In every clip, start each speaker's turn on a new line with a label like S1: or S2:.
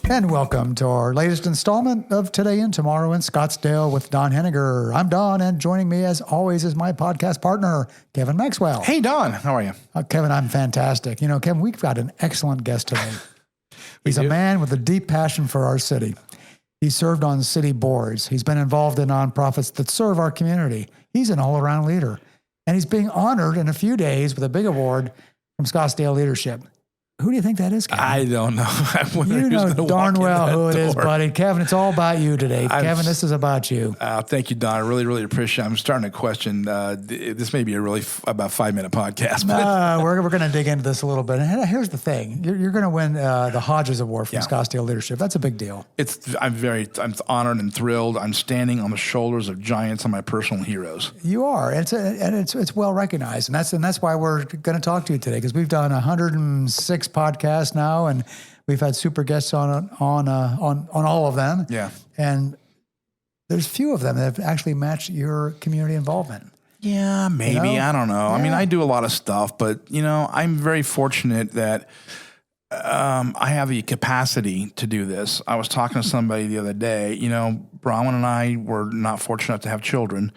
S1: And welcome to our latest installment of Today and Tomorrow in Scottsdale with Don Henniger. I'm Don, and joining me as always is my podcast partner, Kevin Maxwell.
S2: Hey, Don. How are you?
S1: Kevin, I'm fantastic. You know, Kevin, we've got an excellent guest today. He's a man with a deep passion for our city. He served on city boards. He's been involved in nonprofits that serve our community. He's an all-around leader. And he's being honored in a few days with a big award from Scottsdale Leadership. Who do you think that is, Kevin?
S2: I don't know.
S1: You know darn well who it is, buddy. Kevin, it's all about you today. Kevin, this is about you.
S2: Thank you, Don. I really, really appreciate it. I'm starting to question, this may be a really about 5-minute podcast. But
S1: we're going to dig into this a little bit. And here's the thing. You're going to win the Hodges Award from Scottsdale Leadership. That's a big deal.
S2: I'm honored and thrilled. I'm standing on the shoulders of giants and my personal heroes.
S1: You are. It's well recognized. And that's why we're going to talk to you today, because we've done 106 podcasts now, and we've had super guests on all of them.
S2: Yeah.
S1: And there's few of them that have actually matched your community involvement.
S2: Yeah, maybe. You know? I don't know. Yeah. I mean, I do a lot of stuff, but, I'm very fortunate that I have the capacity to do this. I was talking to somebody the other day. Bronwyn and I were not fortunate to have children.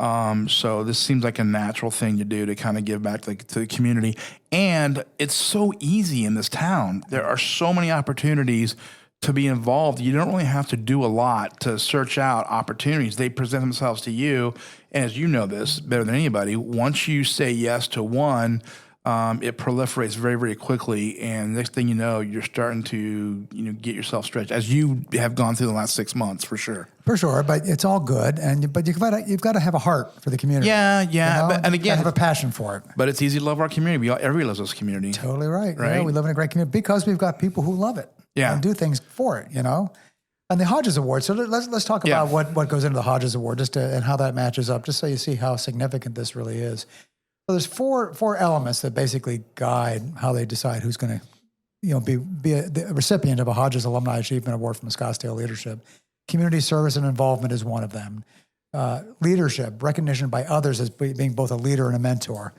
S2: So this seems like a natural thing to do to kind of give back to the community. And it's so easy in this town. There are so many opportunities to be involved. You don't really have to do a lot to search out opportunities. They present themselves to you. And as you know this better than anybody, once you say yes to one, it proliferates very, very quickly. And next thing you know, you're starting to, get yourself stretched, as you have gone through the last 6 months, for sure. For sure,
S1: but it's all good. But you've got to have a heart for the community.
S2: Yeah.
S1: And again, have a passion for it.
S2: But it's easy to love our community. Everybody loves this community.
S1: Totally right. Yeah, we live in a great community because we've got people who love it.
S2: Yeah.
S1: And do things for it. And the Hodges Award. So let's talk about what goes into the Hodges Award, and how that matches up, just so you see how significant this really is. So there's four elements that basically guide how they decide who's going to, be the recipient of a Hodges Alumni Achievement Award from Scottsdale Leadership. Community service and involvement is one of them. Leadership, recognition by others as being both a leader and a mentor.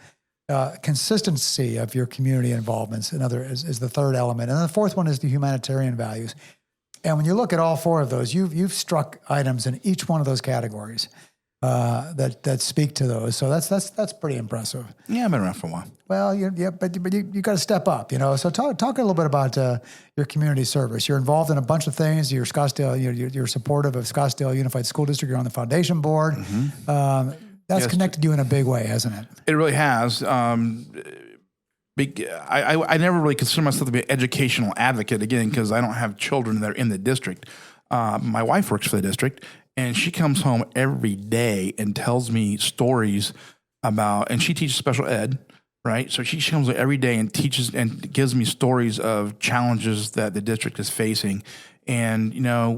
S1: Consistency of your community involvements is the third element. And the fourth one is the humanitarian values. And when you look at all four of those, you've struck items in each one of those categories that speak to those. So that's pretty impressive.
S2: Yeah, I've been around for a while.
S1: Well, but you got to step up, So talk a little bit about your community service. You're involved in a bunch of things. You're Scottsdale. You're supportive of Scottsdale Unified School District. You're on the foundation board. Mm-hmm. That's connected you in a big way, hasn't it?
S2: It really has. I never really consider myself to be an educational advocate, again, because I don't have children that are in the district. My wife works for the district, and she comes home every day and tells me stories about, and she teaches special ed, right? So she comes every day and teaches and gives me stories of challenges that the district is facing. And,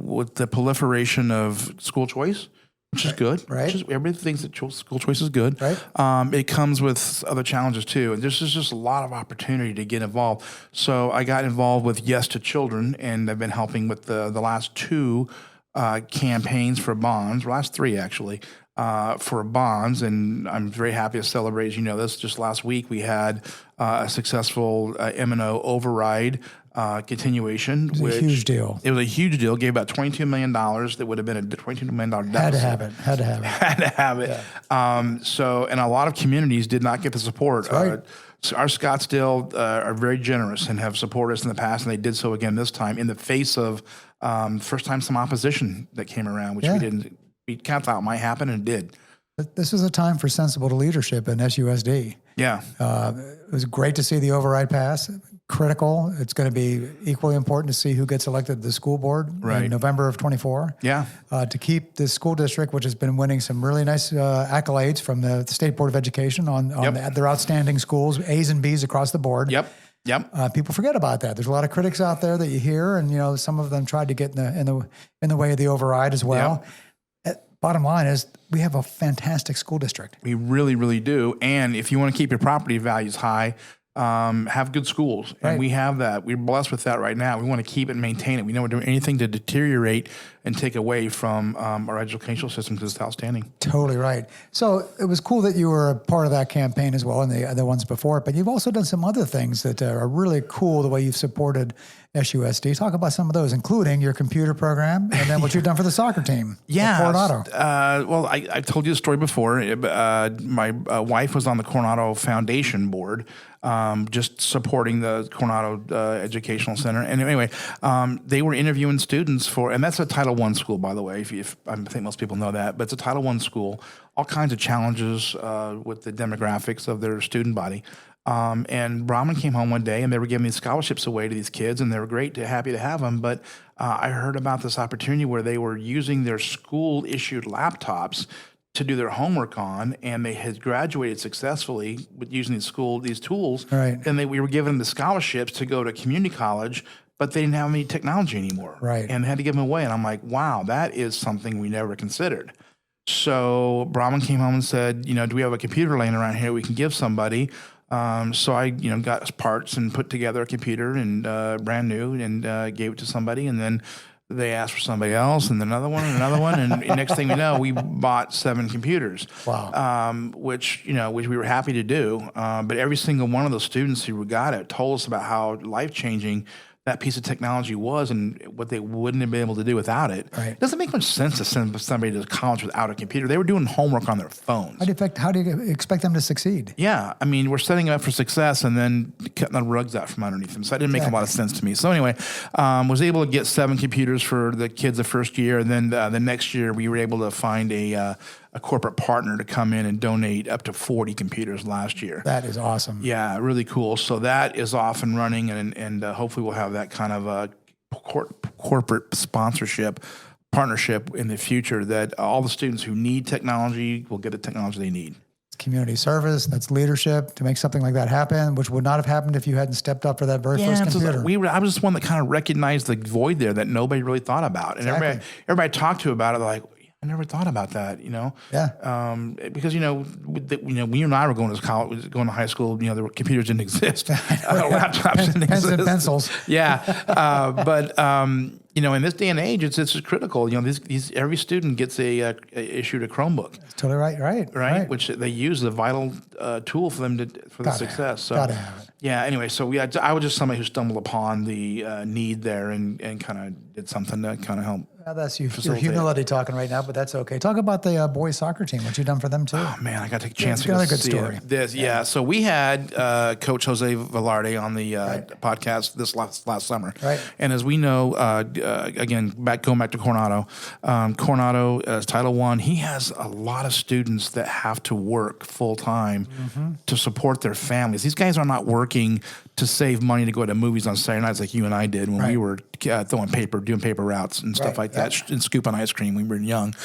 S2: with the proliferation of school choice, which is good.
S1: Right.
S2: Everybody thinks that school choice is good.
S1: Right.
S2: It comes with other challenges too. And there's just a lot of opportunity to get involved. So I got involved with Yes to Children, and I've been helping with the last 2 campaigns for bonds, last 3 actually, for bonds. And I'm very happy to celebrate, this just last week we had a successful M&O override continuation.
S1: It was a huge deal.
S2: It was a huge deal. Gave about $22 million. That would have been a $22 million deficit.
S1: Had to have it.
S2: Yeah. So, and a lot of communities did not get the support.
S1: That's right.
S2: So our Scottsdale are very generous and have supported us in the past, and they did so again this time in the face of first time some opposition that came around, which we kind of thought might happen, and it did.
S1: This is a time for sensible leadership in SUSD.
S2: Yeah.
S1: It was great to see the override pass. Critical. It's going to be equally important to see who gets elected to the school board in November of 24.
S2: Yeah.
S1: To keep this school district, which has been winning some really nice accolades from the State Board of Education on their outstanding schools, A's and B's across the board.
S2: Yep.
S1: People forget about that. There's a lot of critics out there that you hear, and some of them tried to get in the way of the override as well. Yep. Bottom line is, we have a fantastic school district.
S2: We really, really do. And if you want to keep your property values high, have good schools. And we have that. We're blessed with that right now. We want to keep it and maintain it. We don't want to do anything to deteriorate and take away from our educational system because it's outstanding.
S1: Totally right. So it was cool that you were a part of that campaign as well and the other ones before it, but you've also done some other things that are really cool the way you've supported SUSD. Talk about some of those, including your computer program and then what you've done for the soccer team.
S2: Yeah.
S1: Coronado.
S2: Well, I told you the story before. My wife was on the Coronado Foundation board, just supporting the Coronado Educational Center. And anyway, they were interviewing students and that's a Title I school, by the way, if I think most people know that, but it's a Title I school, all kinds of challenges with the demographics of their student body. And Brahman came home one day and they were giving these scholarships away to these kids and they were happy to have them. But I heard about this opportunity where they were using their school issued laptops to do their homework on, and they had graduated successfully with using these tools.
S1: Right.
S2: And we were giving them the scholarships to go to community college, but they didn't have any technology anymore.
S1: Right.
S2: And they had to give them away. And I'm like, wow, that is something we never considered. So Brahman came home and said, do we have a computer laying around here we can give somebody? So I, got parts and put together a computer and brand new and gave it to somebody. And then they asked for somebody else and another one and another one. And next thing we know, we bought 7 computers.
S1: Wow.
S2: Which we were happy to do. But every single one of those students who got it told us about how life-changing that piece of technology was and what they wouldn't have been able to do without it.
S1: Right.
S2: It doesn't make much sense to send somebody to college without a computer. They were doing homework on their phones.
S1: How do you expect them to succeed?
S2: Yeah. I mean, we're setting them up for success and then cutting the rugs out from underneath them. So that didn't make a lot of sense to me. So anyway, was able to get 7 computers for the kids the first year. And then the next year we were able to find a corporate partner to come in and donate up to 40 computers last year.
S1: That is awesome.
S2: Yeah, really cool. So that is off and running, and hopefully we'll have that kind of a corporate partnership in the future that all the students who need technology will get the technology they need.
S1: Community service, that's leadership to make something like that happen, which would not have happened if you hadn't stepped up for that very first computer.
S2: I was just one that kind of recognized the void there that nobody really thought about. And everybody talked to about it, like, I never thought about that,
S1: Yeah.
S2: because when you and I were going to college, going to high school, the computers didn't exist, laptops didn't exist,
S1: pens and pencils.
S2: Yeah, but in this day and age, it's critical. Every student gets issued a Chromebook.
S1: That's totally right.
S2: Which they use the vital tool for them for the success. So
S1: gotta have it.
S2: Yeah. Anyway, so I was just somebody who stumbled upon the need there and kind of did something to kind of help.
S1: Well, that's your humility talking right now, but that's okay. Talk about the boys soccer team. What you done for them too?
S2: Oh man, I got to take a chance to
S1: go
S2: see
S1: good story.
S2: Yeah. So we had Coach Jose Velarde on the podcast this last summer,
S1: right?
S2: And as we know, again, going back to Coronado, Coronado Title I, he has a lot of students that have to work full time to support their families. These guys are not working to save money to go to movies on Saturday nights like you and I did when we were doing paper routes and stuff like that, and scooping ice cream when we were young.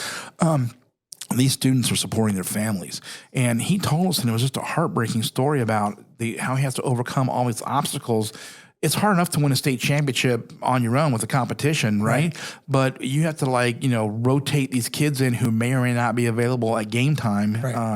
S2: These students are supporting their families. And he told us, and it was just a heartbreaking story about how he has to overcome all these obstacles. It's hard enough to win a state championship on your own with a competition, right? But you have to rotate these kids in who may or may not be available at game time,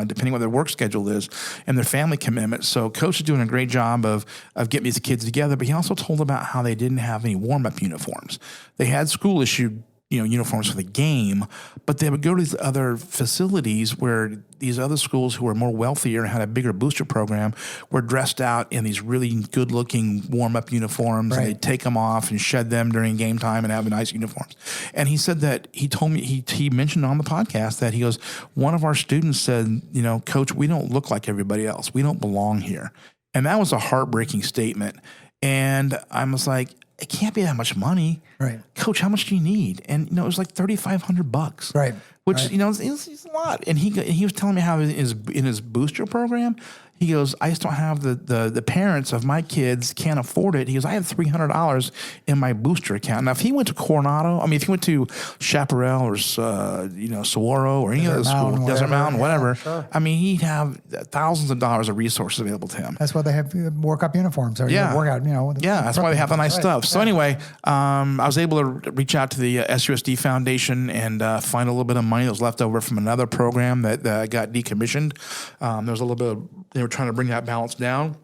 S2: depending what their work schedule is and their family commitment. So Coach is doing a great job of getting these kids together, but he also told about how they didn't have any warm-up uniforms. They had school issued uniforms for the game, but they would go to these other facilities where these other schools who were more wealthier and had a bigger booster program were dressed out in these really good-looking warm-up uniforms, and they'd take them off and shed them during game time and have nice uniforms. And he said that he told me, he mentioned on the podcast that he goes, one of our students said, Coach, we don't look like everybody else. We don't belong here. And that was a heartbreaking statement. And I was like, it can't be that much money.
S1: Right.
S2: Coach, how much do you need? And, it was like $3,500.
S1: Right.
S2: Which, is a lot. And he was telling me how in his booster program, he goes, I just don't have the parents of my kids can't afford it. He goes, I have $300 in my booster account. Now, if he went to Coronado, if he went to Chaparral or, Saguaro or any other school, Desert Mountain, whatever,
S1: sure.
S2: He'd have thousands of dollars of resources available to him.
S1: That's why they have work-up uniforms. Or workout,
S2: that's why they have the nice stuff. So anyway, I was able to reach out to the SUSD Foundation and find a little bit of money that was left over from another program that got decommissioned. There was a little bit of, they were trying to bring that balance down.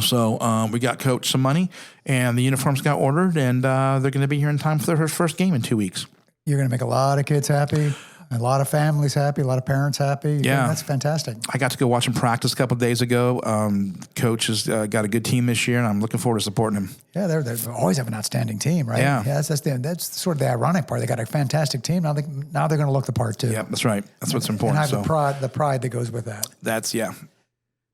S2: So we got Coach some money, and the uniforms got ordered, and they're going to be here in time for their first game in 2 weeks.
S1: You're going to make a lot of kids happy, a lot of families happy, a lot of parents happy.
S2: Yeah.
S1: That's fantastic.
S2: I got to go watch him practice a couple of days ago. Coach has got a good team this year, and I'm looking forward to supporting him.
S1: Yeah, they always have an outstanding team, right?
S2: Yeah.
S1: That's sort of the ironic part. They got a fantastic team. Now they're going to look the part too.
S2: Yeah, that's right. That's what's important.
S1: And have the pride that goes with that.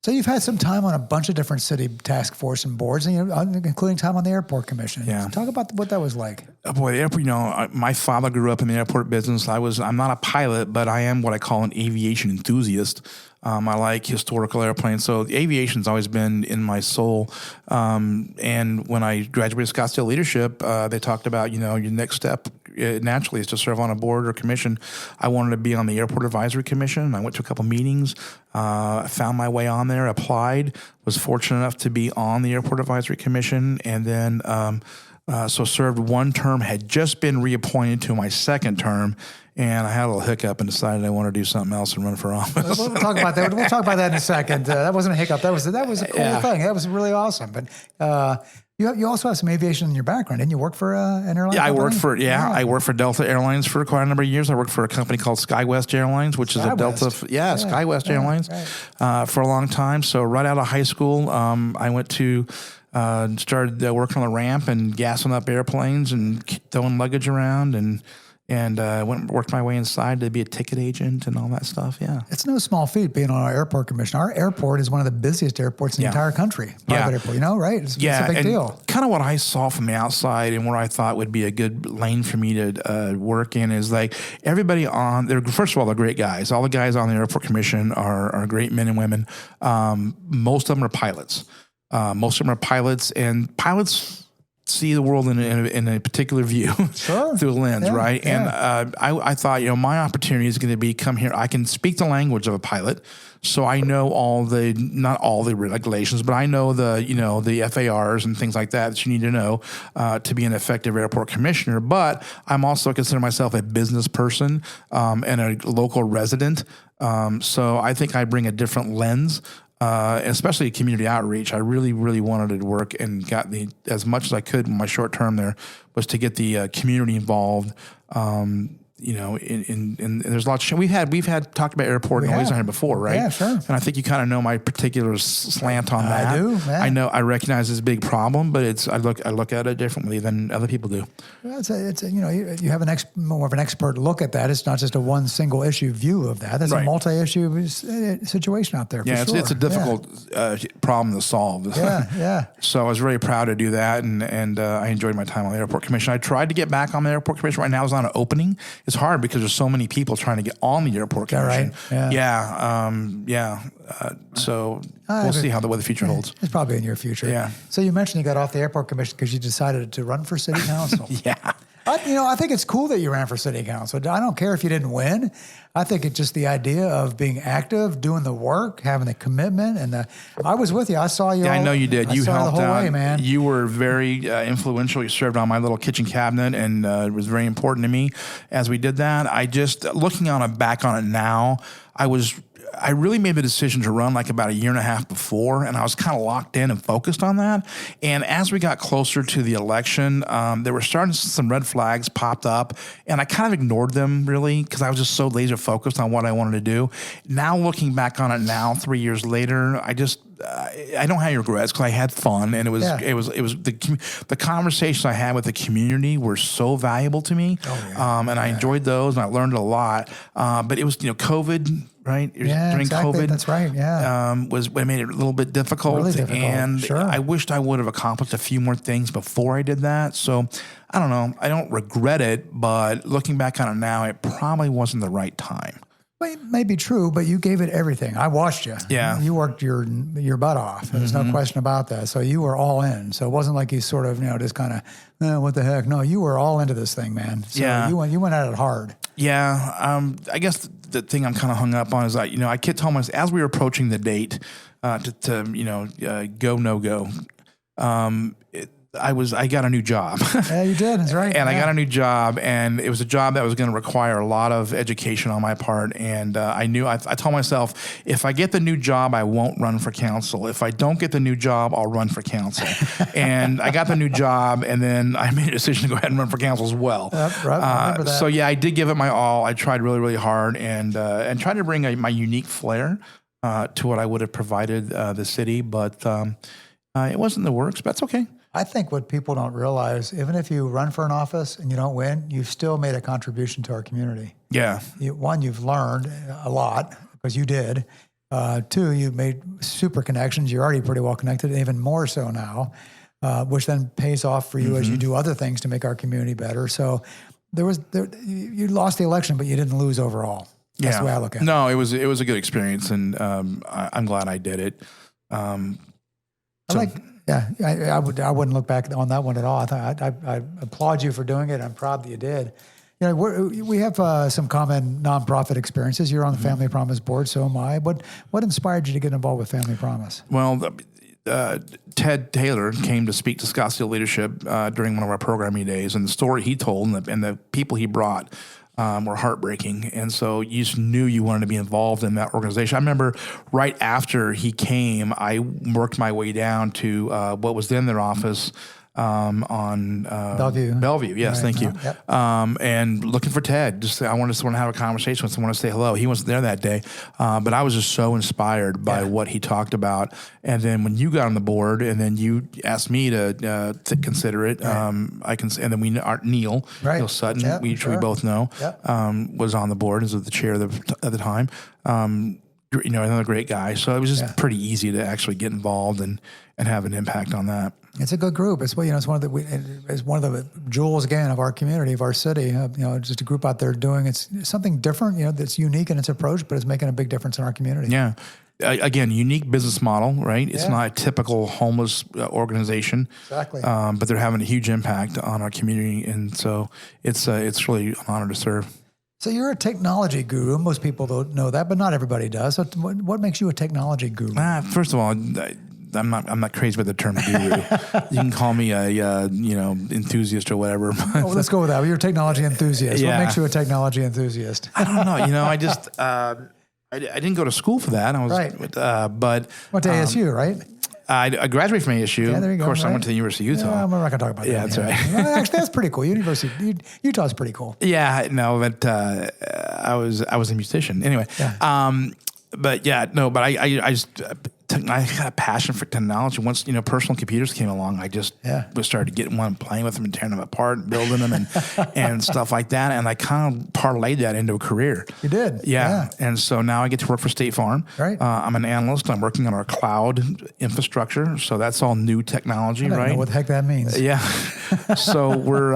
S1: So you've had some time on a bunch of different city task force and boards, and including time on the airport commission.
S2: Yeah.
S1: Talk about what that was like.
S2: Oh boy, the airport. My father grew up in the airport business. I'm not a pilot, but I am what I call an aviation enthusiast. I like historical airplanes, so aviation's always been in my soul. And when I graduated Scottsdale Leadership, they talked about your next step naturally is to serve on a board or commission. I wanted to be on the Airport Advisory Commission. I went to a couple meetings, found my way on there, applied, was fortunate enough to be on the Airport Advisory Commission, and then so served one term, had just been reappointed to my second term, and I had a little hiccup and decided I wanted to do something else and run for office.
S1: We'll talk about that. We'll talk about that in a second. That wasn't a hiccup. That was a cool thing. That was really awesome. But you also have some aviation in your background. Didn't you work for an airline company?
S2: I worked for Delta Airlines for quite a number of years. I worked for a company called SkyWest Airlines, which is a Delta. SkyWest Airlines for a long time. So right out of high school, I went to started working on the ramp and gassing up airplanes and throwing luggage around and went and worked my way inside to be a ticket agent and all that stuff. Yeah.
S1: It's no small feat being on our airport commission. Our airport is one of the busiest airports in the entire country. Private airport, right? It's a big deal.
S2: Kind of what I saw from the outside and where I thought would be a good lane for me to work in is like everybody on there. First of all, they're great guys. All the guys on the airport commission are great men and women. Most of them are pilots. And pilots see the world in a particular view through a lens, right? Yeah. And I thought, my opportunity is going to be come here. I can speak the language of a pilot, so I know not all the regulations, but I know the FARs and things like that you need to know to be an effective airport commissioner. But I'm also consider myself a business person and a local resident. So I think I bring a different lens. Especially community outreach. I really, really wanted to work and got as much as I could in my short term there was to get the community involved. And there's lots. We've had talked about airport and always on here before, right?
S1: Yeah, sure.
S2: And I think you kind of know my particular slant on that.
S1: I do. Yeah.
S2: I know. I recognize it's a big problem, but I look at it differently than other people do.
S1: Well, you have more of an expert look at that. It's not just a one single issue view of that. There's a multi-issue situation out there.
S2: It's a difficult problem to solve.
S1: Yeah.
S2: So I was very proud to do that, and I enjoyed my time on the airport commission. I tried to get back on the airport commission. Right now, it's on an opening. It's hard because there's so many people trying to get on the airport commission.
S1: Right?
S2: So we'll see what the future holds.
S1: It's probably in your future.
S2: Yeah.
S1: So you mentioned you got off the airport commission because you decided to run for city council.
S2: Yeah.
S1: I think it's cool that you ran for city council. I don't care if you didn't win. I think it's just the idea of being active, doing the work, having the commitment, and I was with you. I saw you.
S2: Yeah, I know you did. You helped
S1: the whole
S2: out.
S1: way, man.
S2: You were very influential. You served on my little kitchen cabinet, and it was very important to me as we did that. I just looking back on it now, I really made the decision to run like about a year and a half before, and I was kind of locked in and focused on that. And as we got closer to the election, there were some red flags popped up, and I kind of ignored them really because I was just so laser focused on what I wanted to do. Now looking back on it now, 3 years later, I don't have any regrets because I had fun, and it was the conversations I had with the community were so valuable to me, and I enjoyed those, and I learned a lot. But it was COVID. Right?
S1: During
S2: COVID.
S1: That's right. Yeah.
S2: Was what made it a little bit difficult.
S1: Really difficult.
S2: And
S1: sure.
S2: I wished I would have accomplished a few more things before I did that. So I don't know. I don't regret it, but looking back on it now, it probably wasn't the right time.
S1: Well, it may be true, but you gave it everything. I watched you.
S2: Yeah.
S1: You worked your butt off. There's no question about that. So you were all in. So it wasn't like you sort of, just kind of, what the heck? No, you were all into this thing, man. So you went at it hard.
S2: Yeah. I guess the thing I'm kind of hung up on is I kept telling myself as we were approaching the date to go, no go, I got a new job.
S1: Yeah, you did. That's right.
S2: And I got a new job, and it was a job that was going to require a lot of education on my part. And I told myself, if I get the new job, I won't run for council. If I don't get the new job, I'll run for council. And I got the new job, and then I made a decision to go ahead and run for council as well.
S1: Yep, right. I remember that.
S2: So yeah, I did give it my all. I tried really, really hard, and tried to bring my unique flair to what I would have provided the city, but it wasn't the works. But that's okay.
S1: I think what people don't realize, even if you run for an office and you don't win, you've still made a contribution to our community.
S2: Yeah.
S1: One, you've learned a lot because you did. Two, you've made super connections. You're already pretty well connected, and even more so now, which then pays off for you as you do other things to make our community better. So you lost the election, but you didn't lose overall. That's the way I look at it.
S2: No, it was a good experience, and I'm glad I did it.
S1: I wouldn't look back on that one at all. I applaud you for doing it. I'm proud that you did. You know, we have some common nonprofit experiences. You're on the Family Promise board, so am I. What inspired you to get involved with Family Promise?
S2: Well, Ted Taylor came to speak to Scottsdale leadership during one of our programming days, and the story he told and the people he brought were heartbreaking. And so you just knew you wanted to be involved in that organization. I remember right after he came, I worked my way down to what was then their office on Bellevue. Yes, right. Thank you. Yep. And looking for Ted. I wanted to have a conversation with him. I wanted to say hello. He wasn't there that day, but I was just so inspired by what he talked about. And then when you got on the board, and then you asked me to consider it, and then Neil Sutton, we both know, was on the board as the chair at the time. Another great guy. So it was just pretty easy to actually get involved and have an impact on that. It's
S1: a good group. It's one of the jewels again of our community, of our city. Just a group out there doing something different. That's unique in its approach, but it's making a big difference in our community.
S2: Yeah. Again, unique business model, right? It's not a typical homeless organization.
S1: Exactly.
S2: But they're having a huge impact on our community, and so it's really an honor to serve.
S1: So you're a technology guru. Most people don't know that, but not everybody does. So what makes you a technology guru?
S2: First of all, I'm not crazy about the term guru. You can call me a enthusiast or whatever.
S1: Let's go with that. You're a technology enthusiast. Yeah. What makes you a technology enthusiast?
S2: I don't know. I just I didn't go to school for that. I was but
S1: went to ASU, right?
S2: I graduated from ASU.
S1: Yeah, there you go.
S2: Of course, I went to the University of Utah.
S1: I'm not going to talk about that.
S2: Yeah, that's right.
S1: Actually, that's pretty cool. Utah's pretty cool.
S2: Yeah, no, but I was a musician anyway. Yeah. But I just. I had a passion for technology. Once personal computers came along, I just started getting one, playing with them, and tearing them apart, building them, and stuff like that. And I kind of parlayed that into a career.
S1: You did,
S2: yeah. And so now I get to work for State Farm.
S1: Right.
S2: I'm an analyst. I'm working on our cloud infrastructure, so that's all new technology,
S1: I don't know what the heck that means.
S2: Yeah. So we're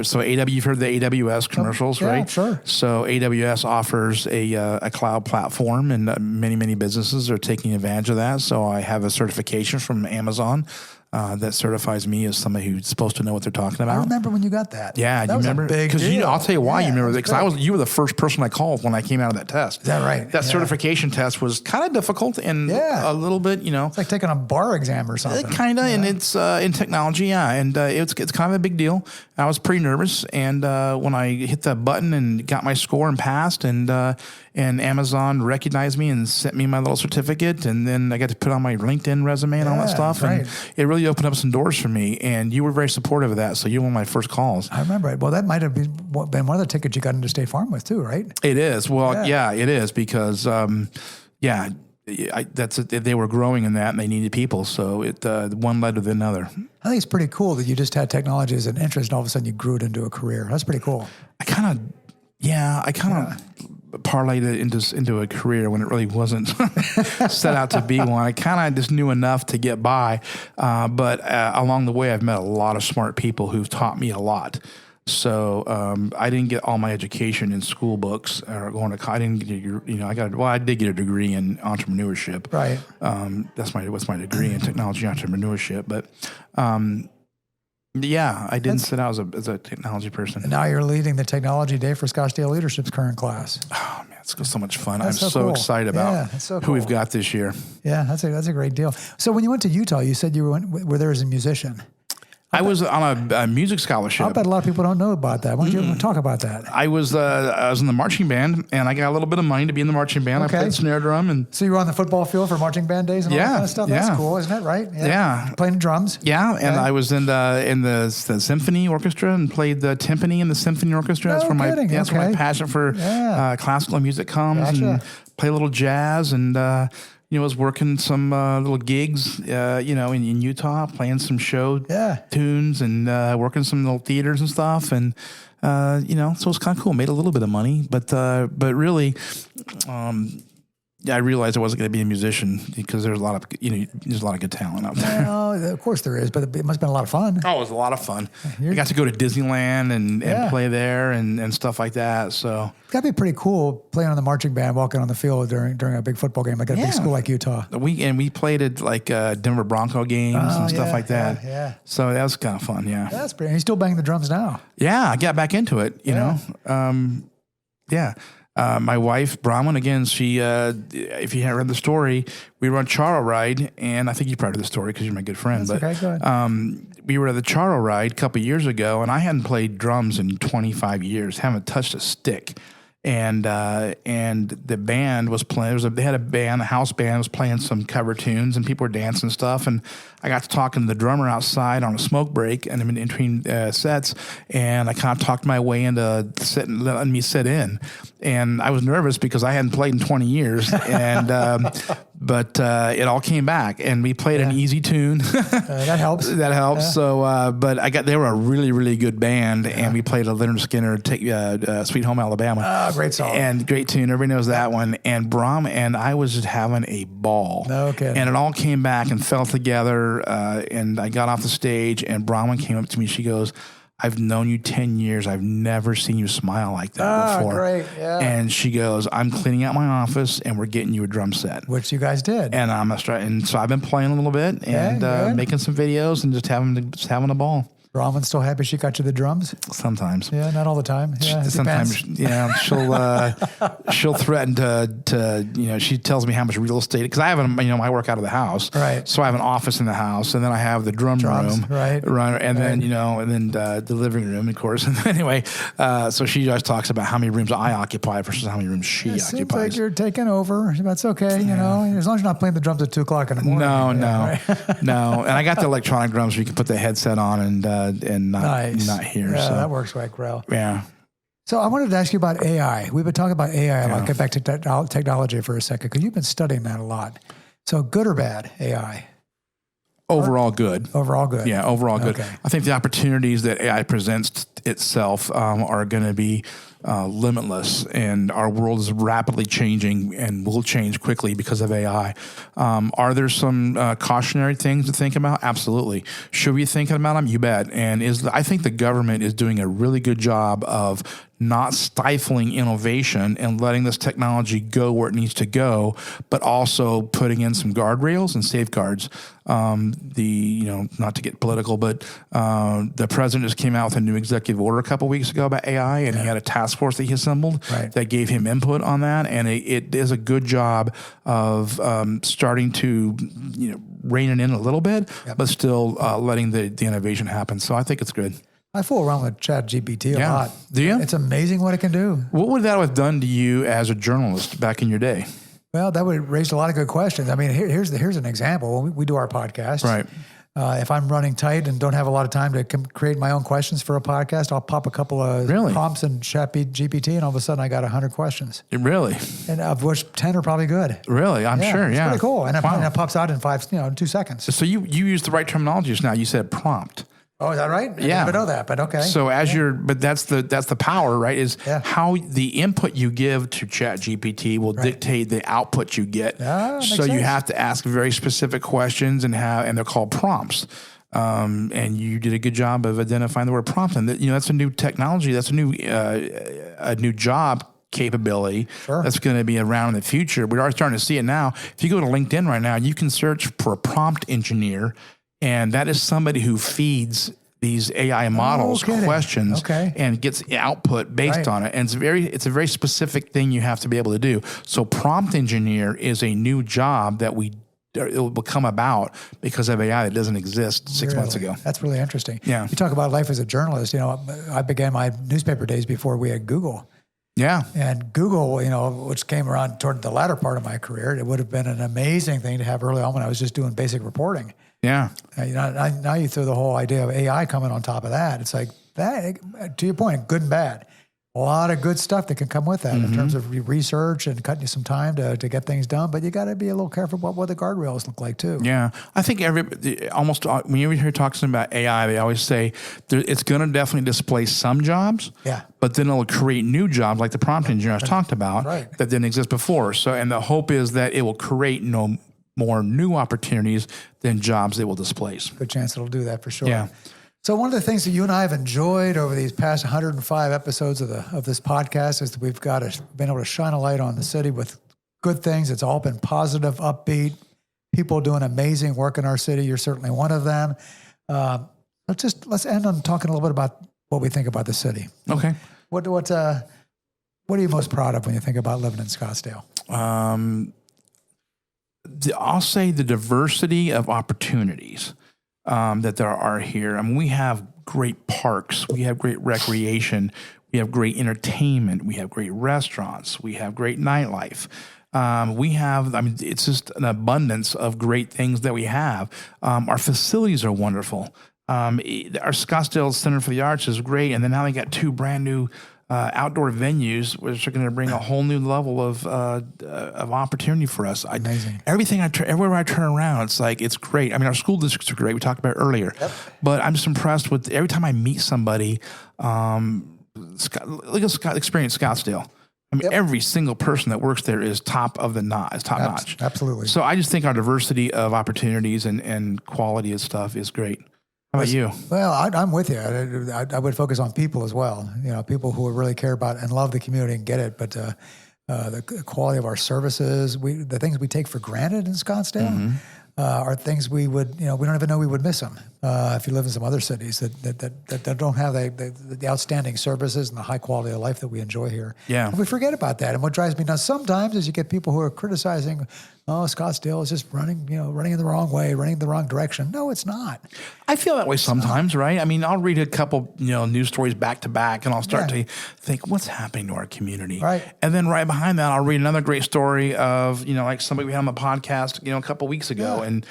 S2: So you've heard the AWS commercials, right?
S1: Yeah, sure.
S2: So AWS offers a cloud platform, and many businesses are taking advantage of that. So I have a certification from Amazon that certifies me as somebody who's supposed to know what they're talking about.
S1: I remember when you got that.
S2: Yeah,
S1: that
S2: you
S1: was
S2: remember?
S1: A big
S2: Because I'll tell you why you remember that. Because you were the first person I called when I came out of that test.
S1: Is that right?
S2: That certification test was kind of difficult and a little bit,
S1: It's like taking a bar exam or something.
S2: Kind of, and it's in technology, and it's kind of a big deal. I was pretty nervous, and when I hit that button and got my score and passed, and Amazon recognized me and sent me my little certificate, and then I got to put on my LinkedIn resume and all that stuff, and it really opened up some doors for me, and you were very supportive of that, so you were one of my first calls.
S1: I remember it. Well, that might have been one of the tickets you got into State Farm with too, right?
S2: It is. Well, yeah it is, because, they were growing in that, and they needed people, so it one led to the other.
S1: I think it's pretty cool that you just had technology as an interest, and all of a sudden you grew it into a career. That's pretty cool.
S2: I kind of parlayed it into a career when it really wasn't set out to be one. I kind of just knew enough to get by, but along the way, I've met a lot of smart people who've taught me a lot. So I didn't get all my education in school books or going to. I didn't get I did get a degree in entrepreneurship.
S1: Right.
S2: What's my degree in technology entrepreneurship, but. I didn't sit out as a technology person.
S1: And now you're leading the technology day for Scottsdale Leadership's current class.
S2: Oh man, it's so much fun! I'm so excited about who we've got this year.
S1: Yeah, that's a great deal. So when you went to Utah, you said you were there as a musician.
S2: I was on a music scholarship.
S1: I bet a lot of people don't know about that. Why don't you talk about that?
S2: I was in the marching band, and I got a little bit of money to be in the marching band.
S1: Okay.
S2: I played snare drum, and
S1: so you were on the football field for marching band days and all that kind of stuff. That's cool, isn't it? Right?
S2: Yeah.
S1: Playing drums.
S2: Yeah, and I was in the symphony orchestra and played the timpani in the symphony orchestra. That's where that's where my passion for classical music comes, and play a little jazz and. Was working some little gigs, in Utah, playing some show tunes and working some little theaters and stuff. And, so it was kind of cool. Made a little bit of money, but really, I realized I wasn't going to be a musician because there's a lot of good talent out there.
S1: Well, of course there is, but it must have been a lot of fun.
S2: Oh, it was a lot of fun. I got to go to Disneyland and play there and stuff like that. So
S1: it's got to be pretty cool playing on the marching band, walking on the field during a big football game, like a big school like Utah.
S2: We played at like Denver Bronco games and stuff like that.
S1: Yeah.
S2: So that was kind of fun. Yeah.
S1: That's pretty. And you still bang the drums now?
S2: Yeah, I got back into it. You know. My wife, Brahman, again, she, if you hadn't read the story, we were on Charo Ride, and I think you probably heard the story because you're my good friend.
S1: That's okay, go ahead.
S2: We were at the Charo Ride a couple of years ago, and I hadn't played drums in 25 years, haven't touched a stick. And the band was playing. They had a band, the house band was playing some cover tunes, and people were dancing and stuff. And I got to talking to the drummer outside on a smoke break, and in between sets, and I kind of talked my way into letting me sit in. And I was nervous because I hadn't played in 20 years, and but it all came back, and we played an easy tune.
S1: That helps.
S2: That helps. Yeah. So, but they were a really, really good band, and we played a Leonard Skinner, Sweet Home Alabama.
S1: Great song.
S2: And great tune. Everybody knows that one. And Brahm and I was just having a ball.
S1: No kidding.
S2: And it all came back and fell together. And I got off the stage, and Brahman came up to me. She goes, I've known you 10 years. I've never seen you smile like that before.
S1: Great. Yeah.
S2: And she goes, I'm cleaning out my office, and we're getting you a drum set.
S1: Which you guys did.
S2: And and so I've been playing a little bit and making some videos and just having a ball.
S1: Brahman's still happy she got you the drums?
S2: Sometimes.
S1: Yeah, not all the time. Yeah,
S2: sometimes, she'll threaten to she tells me how much real estate, because I have I work out of the house.
S1: Right.
S2: So I have an office in the house, and then I have the drums room.
S1: Right.
S2: And then, the living room, of course. And anyway, so she always talks about how many rooms I occupy versus how many rooms she occupies. Seems like
S1: you're taking over. That's okay, as long as you're not playing the drums at 2:00 in the morning.
S2: No. And I got the electronic drums where you can put the headset on and not hear.
S1: Yeah,
S2: so
S1: that works right well.
S2: Yeah.
S1: So I wanted to ask you about AI. We've been talking about AI a lot. Get back to technology for a second, because you've been studying that a lot. So good or bad, AI?
S2: Overall good.
S1: Overall good.
S2: Yeah, overall good.
S1: Okay.
S2: I think the opportunities that AI presents itself are going to be limitless, and our world is rapidly changing and will change quickly because of AI. Are there some cautionary things to think about? Absolutely. Should we be thinking about them? You bet. And I think the government is doing a really good job of not stifling innovation and letting this technology go where it needs to go, but also putting in some guardrails and safeguards. Not to get political, but the president just came out with a new executive order a couple weeks ago about AI, and he had a task force that he assembled that gave him input on that, and it is a good job of starting to rein it in a little bit, but still letting the innovation happen. So I think it's good.
S1: I fool around with ChatGPT a lot.
S2: Do you?
S1: It's amazing what it can do.
S2: What would that have done to you as a journalist back in your day?
S1: Well, that would raise a lot of good questions. I mean, here's an example. When we do our podcast,
S2: right?
S1: If I'm running tight and don't have a lot of time to create my own questions for a podcast, I'll pop a couple of prompts in ChatGPT, and all of a sudden I got 100 questions.
S2: Really?
S1: And of which 10 are probably good.
S2: Really? I'm sure.
S1: It's
S2: yeah.
S1: pretty cool. And it pops out in 2 seconds.
S2: So you used the right terminology just now. You said prompt.
S1: Oh, is that right?
S2: Yeah.
S1: I didn't know that, but okay.
S2: So but that's the power, right? Is how the input you give to ChatGPT will dictate the output you get. So you have to ask very specific questions and they're called prompts. And you did a good job of identifying the word prompt. And that's a new technology. That's a new job capability that's going to be around in the future. We're already starting to see it now. If you go to LinkedIn right now, you can search for a prompt engineer. And that is somebody who feeds these AI models questions and gets output based on it. And it's a very specific thing you have to be able to do. So prompt engineer is a new job that we it will come about because of AI that doesn't exist 6 months ago.
S1: That's really interesting.
S2: Yeah.
S1: You talk about life as a journalist. You know, I began my newspaper days before we had Google.
S2: Yeah.
S1: And Google, you know, which came around toward the latter part of my career, it would have been an amazing thing to have early on when I was just doing basic reporting.
S2: Yeah.
S1: You know, now you throw the whole idea of AI coming on top of that. It's like that, to your point, good and bad. A lot of good stuff that can come with that in terms of research and cutting you some time to get things done. But you got to be a little careful about what the guardrails look like too.
S2: Yeah. I think almost when you hear talking about AI, they always say it's going to definitely displace some jobs.
S1: Yeah.
S2: But then it'll create new jobs like the prompt engineers talked about that didn't exist before. So, and the hope is that it will create no more new opportunities than jobs it will displace.
S1: Good chance it'll do that for sure.
S2: Yeah.
S1: So one of the things that you and I have enjoyed over these past 105 episodes of this podcast is that we've been able to shine a light on the city with good things. It's all been positive, upbeat, people doing amazing work in our city. You're certainly one of them. Let's end on talking a little bit about what we think about the city.
S2: Okay.
S1: What are you most proud of when you think about living in Scottsdale?
S2: I'll say the diversity of opportunities that there are here. I mean, we have great parks, we have great recreation, we have great entertainment, we have great restaurants, we have great nightlife. It's just an abundance of great things that we have. Our facilities are wonderful. Our Scottsdale Center for the Arts is great, and then now they got 2 brand new outdoor venues, which are going to bring a whole new level of opportunity for us.
S1: Amazing.
S2: Everywhere I turn around, it's great. I mean, our school districts are great. We talked about it earlier, but I'm just impressed with every time I meet somebody. Experience Scottsdale. I mean, every single person that works there is top notch.
S1: Absolutely.
S2: So I just think our diversity of opportunities and quality of stuff is great. How about you?
S1: Well, I'm with you. I would focus on people as well. You know, people who really care about and love the community and get it. But the quality of our services, the things we take for granted in Scottsdale, are things we don't even know we would miss them if you live in some other cities that don't have the outstanding services and the high quality of life that we enjoy here.
S2: Yeah,
S1: and we forget about that. And what drives me nuts sometimes is you get people who are criticizing, Scottsdale is just running in the wrong way, running in the wrong direction. No, it's not.
S2: I feel that way sometimes, right? I mean, I'll read a couple, news stories back to back, and I'll start to think, what's happening to our community?
S1: Right.
S2: And then right behind that, I'll read another great story of, like somebody we had on the podcast, a couple weeks ago, and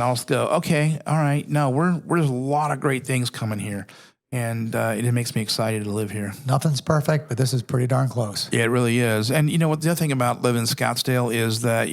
S2: I'll go, okay, all right, no, there's a lot of great things coming here. And it makes me excited to live here.
S1: Nothing's perfect, but this is pretty darn close.
S2: Yeah, it really is. And what the other thing about living in Scottsdale is that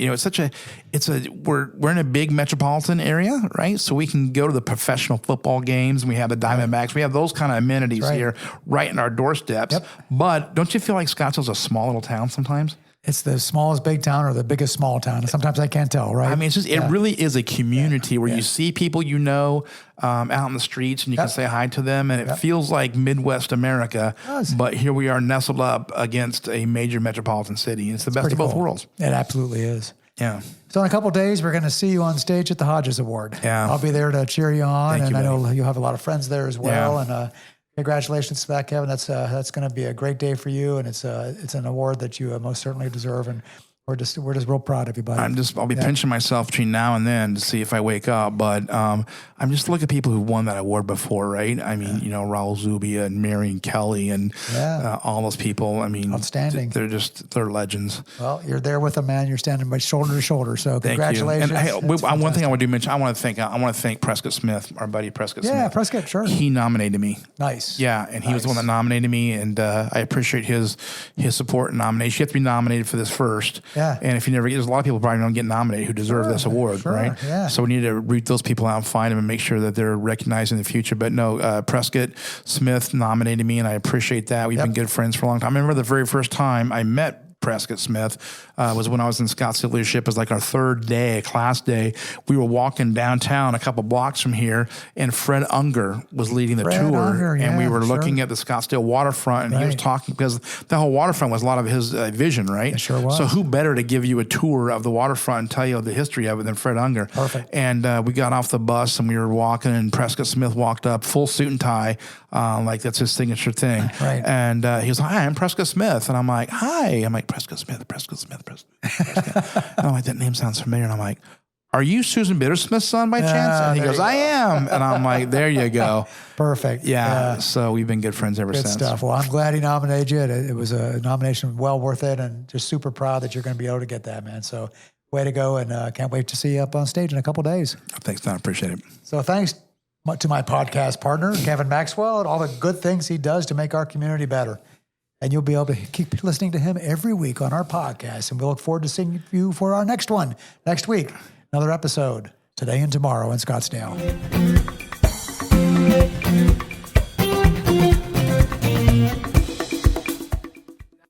S2: we're in a big metropolitan area, right? So we can go to the professional football games. We have the Diamondbacks. We have those kind of amenities here, right in our doorsteps. Yep. But don't you feel like Scottsdale's a small little town sometimes?
S1: It's the smallest big town or the biggest small town. Sometimes I can't tell, right?
S2: I mean, it really is a community where you see people out in the streets and you can say hi to them, and it feels like Midwest America. But here we are nestled up against a major metropolitan city. It's the best of both worlds.
S1: It absolutely is.
S2: Yeah.
S1: So in a couple of days, we're going to see you on stage at the Hodges Award.
S2: Yeah.
S1: I'll be there to cheer you on,
S2: Thank you,
S1: I know
S2: buddy.
S1: you'll have a lot of friends there as well.
S2: Yeah.
S1: And congratulations to that, Kevin. That's going to be a great day for you, and it's an award that you most certainly deserve. And we're just real proud of you, buddy.
S2: I'll be pinching myself between now and then to see if I wake up. But I'm just looking at people who won that award before, right? I mean, Raul Zubia and Marion Kelly and all those people. I mean,
S1: outstanding.
S2: They're legends.
S1: Well, you're there with them, man. You're standing by shoulder to shoulder. So congratulations.
S2: And one thing I want to mention, I want to thank Prescott Smith, our buddy Prescott Smith.
S1: Yeah, Prescott, sure.
S2: He nominated me.
S1: Nice.
S2: Yeah, and he was the one that nominated me, and I appreciate his support and nomination. You have to be nominated for this first.
S1: Yeah.
S2: And if you never get, there's a lot of people probably don't get nominated who deserve this award, right?
S1: Yeah.
S2: So we need to reach those people out and find them and make sure that they're recognized in the future. But no, Prescott Smith nominated me, and I appreciate that. We've been good friends for a long time. I remember the very first time I met Prescott Smith was when I was in Scottsdale Leadership. It was like our third day, class day. We were walking downtown a couple blocks from here, and Fred Unger was leading the tour. And we were looking at the Scottsdale waterfront, and he was talking, because the whole waterfront was a lot of his vision, right?
S1: It sure was.
S2: So who better to give you a tour of the waterfront and tell you the history of it than Fred Unger?
S1: Perfect.
S2: And we got off the bus, and we were walking, and Prescott Smith walked up, full suit and tie, like that's his signature thing.
S1: Right.
S2: And he was like, "Hi, I'm Prescott Smith." And I'm like, "Hi." I'm like, Prescott Smith. And I'm like, that name sounds familiar. And I'm like, are you Susan Bittersmith's son by chance? And he goes, I am. And I'm like, there you go.
S1: Perfect.
S2: Yeah. So we've been good friends ever
S1: Good
S2: since.
S1: Stuff. Well, I'm glad he nominated you. It was a nomination well worth it, and just super proud that you're going to be able to get that, man. So way to go, and can't wait to see you up on stage in a couple of days.
S2: Thanks, Don. Appreciate it.
S1: So thanks to my podcast partner, Kevin Maxwell, and all the good things he does to make our community better. And you'll be able to keep listening to him every week on our podcast. And we look forward to seeing you for our next one next week. Another episode today and tomorrow in Scottsdale.